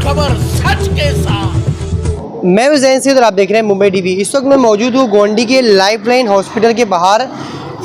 खबर सच के साथ। मैं हुसैन सैयद और आप देख रहे हैं मुंबई टीवी। इस वक्त मैं मौजूद हूँ गोंडी के लाइफलाइन हॉस्पिटल के बाहर।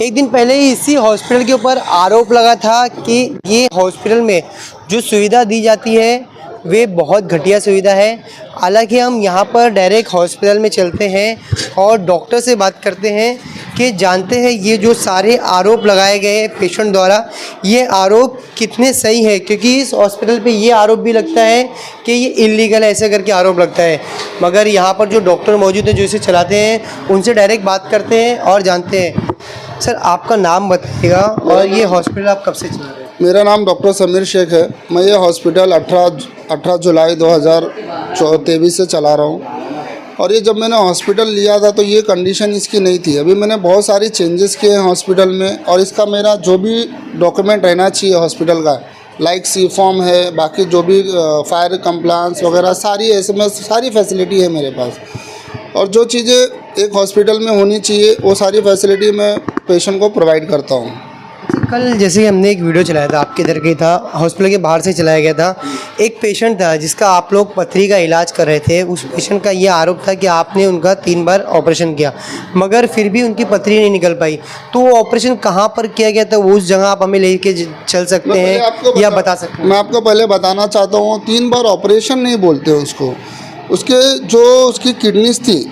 एक दिन पहले ही इसी हॉस्पिटल के ऊपर आरोप लगा था कि ये हॉस्पिटल में जो सुविधा दी जाती है वे बहुत घटिया सुविधा है। हालांकि हम यहाँ पर डायरेक्ट हॉस्पिटल में चलते हैं और डॉक्टर से बात करते हैं कि जानते हैं ये जो सारे आरोप लगाए गए हैं पेशेंट द्वारा, ये आरोप कितने सही है, क्योंकि इस हॉस्पिटल पे ये आरोप भी लगता है कि ये इलीगल है, ऐसे करके आरोप लगता है। मगर यहाँ पर जो डॉक्टर मौजूद हैं जो इसे चलाते हैं उनसे डायरेक्ट बात करते हैं और जानते हैं। सर, आपका नाम बताइएगा और ये हॉस्पिटल आप कब से चला रहे हैं? मेरा नाम डॉक्टर समीर शेख है। मैं ये हॉस्पिटल 18 जुलाई 2023 से चला रहा हूँ। और ये जब मैंने हॉस्पिटल लिया था तो ये कंडीशन इसकी नहीं थी। अभी मैंने बहुत सारी चेंजेस किए हैं हॉस्पिटल में, और इसका मेरा जो भी डॉक्यूमेंट रहना चाहिए हॉस्पिटल का, लाइक सी फॉर्म है, बाकी जो भी फायर कंप्लायंस वगैरह सारी SMS सारी फैसिलिटी है मेरे पास। और जो चीज़ें एक हॉस्पिटल में होनी चाहिए वो सारी फैसिलिटी मैं पेशेंट को प्रोवाइड करता हूँ। कल जैसे हमने एक वीडियो चलाया था, आपके इधर का ही था, हॉस्पिटल के बाहर से चलाया गया था। एक पेशेंट था जिसका आप लोग पथरी का इलाज कर रहे थे। उस पेशेंट का ये आरोप था कि आपने उनका 3 बार ऑपरेशन किया, मगर फिर भी उनकी पथरी नहीं निकल पाई। तो वो ऑपरेशन कहाँ पर किया गया था, वो उस जगह आप हमें लेके चल सकते हैं या बता सकते हैं? मैं आपको पहले बताना चाहता हूँ, 3 बार ऑपरेशन नहीं बोलते उसको। उसकी किडनीज थी,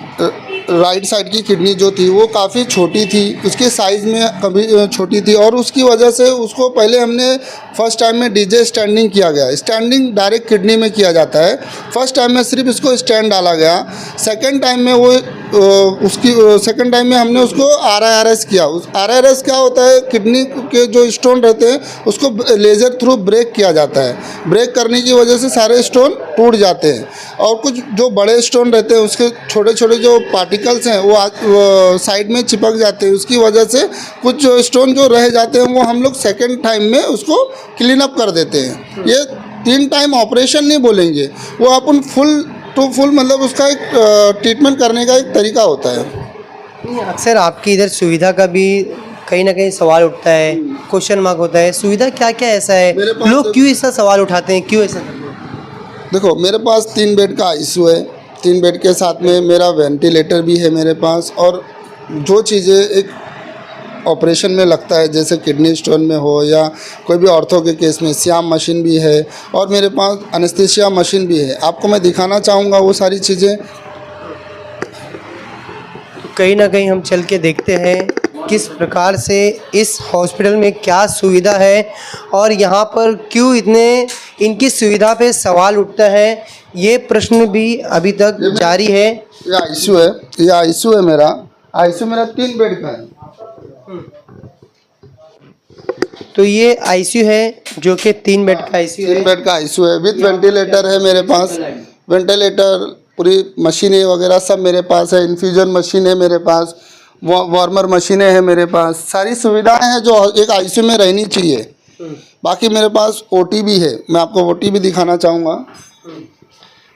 राइट साइड की किडनी जो थी वो काफ़ी छोटी थी, उसके साइज़ में कभी छोटी थी, और उसकी वजह से उसको पहले हमने फर्स्ट टाइम में डीजे स्टैंडिंग किया गया। स्टैंडिंग डायरेक्ट किडनी में किया जाता है। फर्स्ट टाइम में सिर्फ इसको स्टैंड डाला गया। सेकंड टाइम में सेकंड टाइम में हमने उसको RIRS किया। उस RIRS क्या होता है, किडनी के जो स्टोन रहते हैं उसको लेज़र थ्रू ब्रेक किया जाता है। ब्रेक करने की वजह से सारे स्टोन टूट जाते हैं, और कुछ जो बड़े स्टोन रहते हैं उसके छोटे छोटे जो पार्टिकल्स हैं वो साइड में चिपक जाते हैं। उसकी वजह से कुछ जो स्टोन जो रह जाते हैं वो हम लोग सेकेंड टाइम में उसको क्लीन अप कर देते हैं। ये 3 टाइम ऑपरेशन नहीं बोलेंगे, वो अपन फुल मतलब उसका एक ट्रीटमेंट करने का एक तरीका होता है। अक्सर आपकी इधर सुविधा का भी कहीं ना कहीं सवाल उठता है, क्वेश्चन मार्क होता है। सुविधा क्या क्या ऐसा है, लोग क्यों ऐसा सवाल उठाते हैं, क्यों ऐसा करते हैं? देखो, मेरे पास 3 बेड का ICU है। 3 बेड के साथ में मेरा वेंटिलेटर भी है मेरे पास, और जो चीज़ें एक ऑपरेशन में लगता है जैसे किडनी स्टोन में हो या कोई भी ऑर्थो के केस में, सियाम मशीन भी है, और मेरे पास एनेस्थीसिया मशीन भी है। आपको मैं दिखाना चाहूँगा वो सारी चीज़ें। कहीं ना कहीं हम चल के देखते हैं किस प्रकार से इस हॉस्पिटल में क्या सुविधा है और यहाँ पर क्यों इतने इनकी सुविधा पे सवाल उठता है। ये प्रश्न भी अभी तक जारी है। ये ICU है, ये ICU है मेरा। ICU मेरा 3 बेड का है। तो ये ICU है जो कि 3 बेड का ICU है। 3 बेड का ICU है, विथ वेंटिलेटर है मेरे पास। वेंटिलेटर, पूरी मशीनें वगैरह सब मेरे पास है। इन्फ्यूजन मशीन है मेरे पास, वार्मर मशीनें हैं मेरे पास। सारी सुविधाएं हैं जो एक ICU में रहनी चाहिए। बाकी मेरे पास OT भी है, मैं आपको OT भी दिखाना चाहूँगा।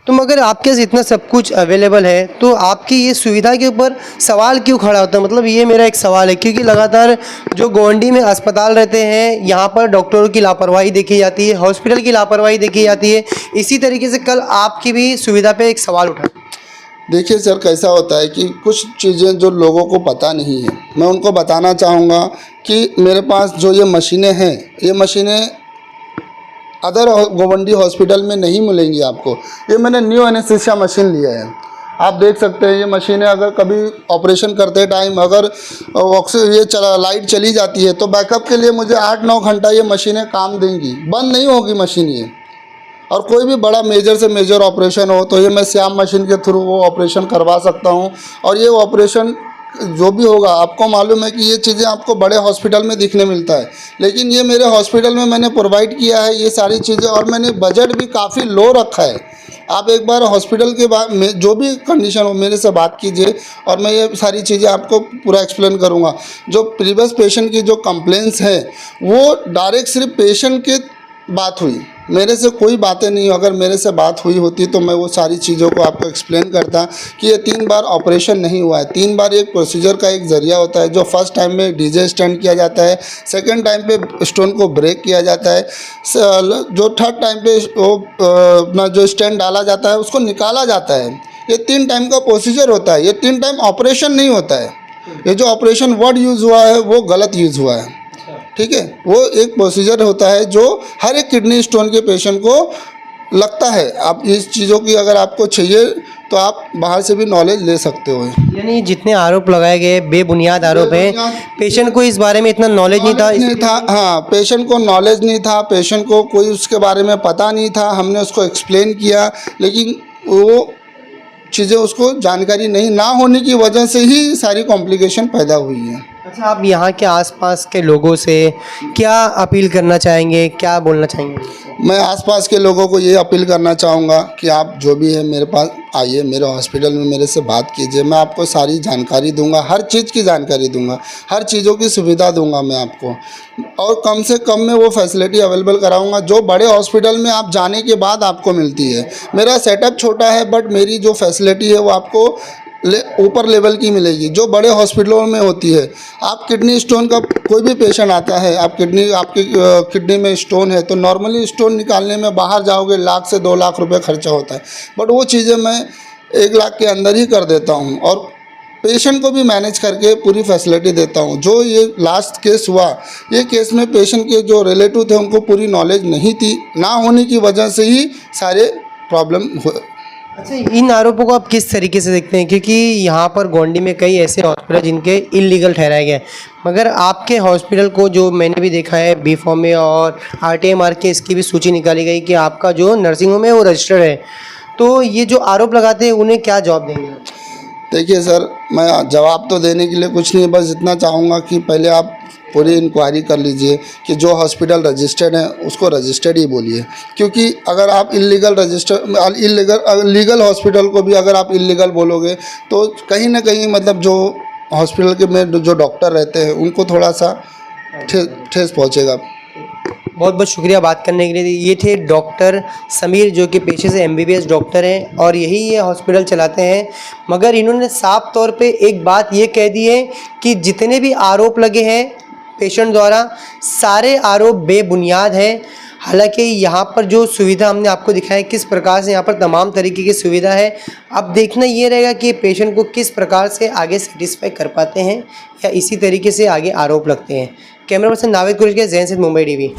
तो मगर आपके पास इतना सब कुछ अवेलेबल है तो आपकी ये सुविधा के ऊपर सवाल क्यों खड़ा होता है? मतलब ये मेरा एक सवाल है, क्योंकि लगातार जो गोंडी में अस्पताल रहते हैं यहाँ पर डॉक्टरों की लापरवाही देखी जाती है, हॉस्पिटल की लापरवाही देखी जाती है। इसी तरीके से कल आपकी भी सुविधा पे एक सवाल उठा। देखिए सर, कैसा होता है कि कुछ चीज़ें जो लोगों को पता नहीं है, मैं उनको बताना चाहूँगा कि मेरे पास जो ये मशीनें हैं, ये मशीनें अदर गोवंडी हॉस्पिटल में नहीं मिलेंगी आपको। ये मैंने न्यू एनेस्थीसिया मशीन लिया है, आप देख सकते हैं। ये मशीनें अगर कभी ऑपरेशन करते टाइम अगर लाइट चली जाती है तो बैकअप के लिए मुझे 8-9 घंटा ये मशीनें काम देंगी, बंद नहीं होगी मशीन ये। और कोई भी बड़ा मेजर से मेजर ऑपरेशन हो तो ये मैं सियाम मशीन के थ्रू वो ऑपरेशन करवा सकता हूँ। और ये ऑपरेशन जो भी होगा, आपको मालूम है कि ये चीज़ें आपको बड़े हॉस्पिटल में दिखने मिलता है, लेकिन ये मेरे हॉस्पिटल में मैंने प्रोवाइड किया है ये सारी चीज़ें, और मैंने बजट भी काफ़ी लो रखा है। आप एक बार हॉस्पिटल के बाद में जो भी कंडीशन हो मेरे से बात कीजिए, और मैं ये सारी चीज़ें आपको पूरा एक्सप्लेन करूँगा। जो प्रीवियस पेशेंट की जो कंप्लेंट्स हैं वो डायरेक्ट सिर्फ पेशेंट की बात हुई, मेरे से कोई बातें नहीं, अगर मेरे से बात हुई होती तो मैं वो सारी चीज़ों को आपको एक्सप्लेन करता कि ये 3 बार ऑपरेशन नहीं हुआ है। 3 बार एक प्रोसीजर का एक ज़रिया होता है, जो फर्स्ट टाइम में डीजे स्टैंड किया जाता है, सेकंड टाइम पे स्टोन को ब्रेक किया जाता है, जो थर्ड टाइम पे वो अपना जो स्टैंड डाला जाता है उसको निकाला जाता है। ये 3 टाइम का प्रोसीजर होता है, ये 3 टाइम ऑपरेशन नहीं होता है। ये जो ऑपरेशन वर्ड यूज़ हुआ है वो गलत यूज़ हुआ है, ठीक है। वो एक प्रोसीजर होता है जो हर एक किडनी स्टोन के पेशेंट को लगता है। आप इस चीज़ों की अगर आपको चाहिए तो आप बाहर से भी नॉलेज ले सकते हो। यानी जितने आरोप लगाए गए बेबुनियाद आरोप हैं, पेशेंट को इस बारे में इतना नॉलेज नहीं था। हाँ, पेशेंट को नॉलेज नहीं था, पेशेंट को कोई उसके बारे में पता नहीं था। हमने उसको एक्सप्लेन किया, लेकिन वो चीज़ें उसको जानकारी नहीं ना होने की वजह से ही सारी कॉम्प्लिकेशन पैदा हुई है। अच्छा, आप यहाँ के आसपास के लोगों से क्या अपील करना चाहेंगे, क्या बोलना चाहेंगे? मैं आसपास के लोगों को ये अपील करना चाहूँगा कि आप जो भी है मेरे पास आइए, मेरे हॉस्पिटल में मेरे से बात कीजिए। मैं आपको सारी जानकारी दूंगा, हर चीज़ की जानकारी दूंगा, हर चीज़ों की सुविधा दूंगा मैं आपको, और कम से कम में वो फैसिलिटी अवेलेबल कराऊंगा जो बड़े हॉस्पिटल में आप जाने के बाद आपको मिलती है। मेरा सेटअप छोटा है, बट मेरी जो फैसिलिटी है वो आपको ऊपर लेवल की मिलेगी, जो बड़े हॉस्पिटलों में होती है। आप किडनी स्टोन का कोई भी पेशेंट आता है, आपकी किडनी में स्टोन है, तो नॉर्मली स्टोन निकालने में बाहर जाओगे 1 लाख से 2 लाख रुपए खर्चा होता है, बट वो चीज़ें मैं 1 लाख के अंदर ही कर देता हूँ, और पेशेंट को भी मैनेज करके पूरी फैसिलिटी देता हूँ। जो ये लास्ट केस हुआ, ये केस में पेशेंट के जो रिलेटिव थे उनको पूरी नॉलेज नहीं थी, ना होने की वजह से ही सारे प्रॉब्लम हुए। अच्छा, इन आरोपों को आप किस तरीके से देखते हैं? क्योंकि यहाँ पर गोंडी में कई ऐसे हॉस्पिटल जिनके इलीगल ठहराए गए, मगर आपके हॉस्पिटल को जो मैंने भी देखा है बी फॉर्म में और RTMR के इसकी भी सूची निकाली गई कि आपका जो नर्सिंग होम है वो रजिस्टर्ड है। तो ये जो आरोप लगाते हैं उन्हें क्या जवाब देंगे? देखिए सर, मैं जवाब तो देने के लिए कुछ नहीं, बस इतना चाहूँगा कि पहले आप पूरी इंक्वायरी कर लीजिए कि जो हॉस्पिटल रजिस्टर्ड है उसको रजिस्टर्ड ही बोलिए, क्योंकि अगर आप लीगल हॉस्पिटल को भी अगर आप इलीगल बोलोगे तो कहीं ना कहीं मतलब जो हॉस्पिटल के में जो डॉक्टर रहते हैं उनको थोड़ा सा ठेस पहुँचेगा। बहुत बहुत शुक्रिया बात करने के लिए। ये थे डॉक्टर समीर, जो कि पेशे से MBBS डॉक्टर हैं और यही ये हॉस्पिटल चलाते हैं, मगर इन्होंने साफ तौर पे एक बात ये कह दी है कि जितने भी आरोप लगे हैं पेशेंट द्वारा, सारे आरोप बेबुनियाद हैं। हालांकि यहाँ पर जो सुविधा हमने आपको दिखाया, किस प्रकार से यहाँ पर तमाम तरीके की सुविधा है, अब देखना ये रहेगा कि पेशेंट को किस प्रकार से आगे सेटिस्फाई कर पाते हैं या इसी तरीके से आगे आरोप लगते हैं। कैमरा पर्सन नावेद कुरैशी के ज़ैन से मुंबई DB।